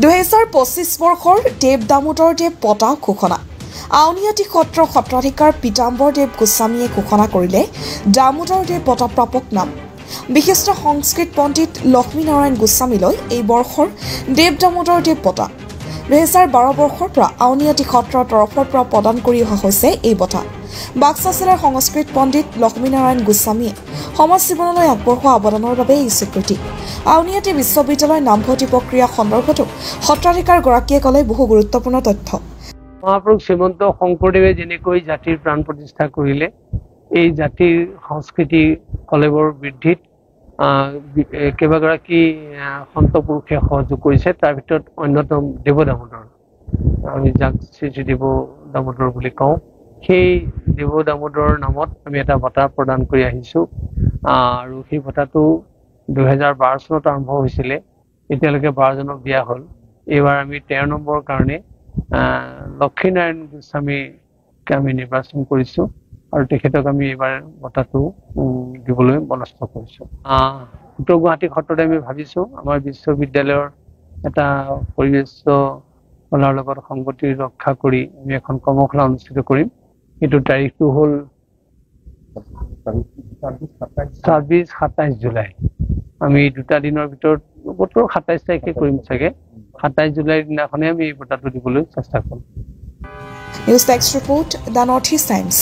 2025 বৰ্ষৰ দেৱ দামোদৰ দেৱ বঁটা ঘোষণা আউনীআটী সত্ৰ সত্ৰাধিকাৰ পিতাম্বৰ দেৱ গোস্বামীয়ে ঘোষণা কৰিলে দামোদৰ দেৱ বঁটা প্ৰাপক নাম বিশিষ্ট সংস্কৃত পণ্ডিত লক্ষ্মীনাৰায়ণ গোস্বামীলৈ এই বৰ্ষৰ দেৱ দামোদৰ দেৱ বঁটা 2012 বৰ্ষৰ পৰা আউনীআটী সত্ৰৰ তৰফৰ পৰা প্ৰদান কৰি অহা হৈছে এই বঁটা বাক্সা জিলাৰ সংস্কৃত পণ্ডিত লক্ষ্মীনাৰায়ণ গোস্বামীয়ে সমাজ জীৱনলৈ আগবঢ়োৱা অৱদানৰ বাবে এই স্বীকৃতি আউনীআটী বিশ্ববিদ্যালয়ৰ নামভৰ্তি প্ৰক্ৰিয়া সন্দৰ্ভতো সত্ৰাধিকাৰ গৰাকীয়ে ক'লে বহু গুৰুত্বপূৰ্ণ তথ্য মহাপুৰুষ শ্ৰীমন্ত শংকৰদেৱে যেনেকৈ জাতিৰ প্ৰাণ প্ৰতিষ্ঠা কৰিলে এই জাতিৰ সংস্কৃতি কলেবৰ বৃদ্ধিত কেইবাগৰাকী সন্ত পুৰুষে সহযোগ কৰিছে তাৰ ভিতৰত অন্যতম দেৱ দামোদৰ আমি যাক শ্ৰী দেৱ দামোদৰ বুলি কওঁ সেই দেৱ দামোদৰ নামত আমি এটা বঁটা প্ৰদান কৰি আহিছোঁ আৰু সেই বঁটাটো 2012 চনত আৰম্ভ হৈছিলে এতিয়ালৈকে 12 জনক দিয়া হ'ল এইবাৰ আমি 13 নম্বৰৰ কাৰণে লক্ষ্মীনাৰায়ণ গোস্বামীকে আমি নিৰ্বাচন কৰিছোঁ আৰু তেখেতক আমি এইবাৰ বঁটাটো দিবলৈ মনস্থ কৰিছোঁ উত্তৰ গুৱাহাটী সত্ৰতে আমি ভাবিছোঁ আমাৰ বিশ্ববিদ্যালয়ৰ এটা পৰিৱেশ কলাৰ লগত সংগতি ৰক্ষা কৰি আমি এখন কৰ্মশালা অনুষ্ঠিত কৰিম এইটো তাৰিখটো হ'ল 26-27 জুলাই আমি দুটা দিনৰ ভিতৰত বতৰ 27 তাৰিখে কৰিম চাগে 27 জুলাইৰ দিনাখনে আমি এই বঁটাটো দিবলৈ চেষ্টা কৰিম news desk report the north east times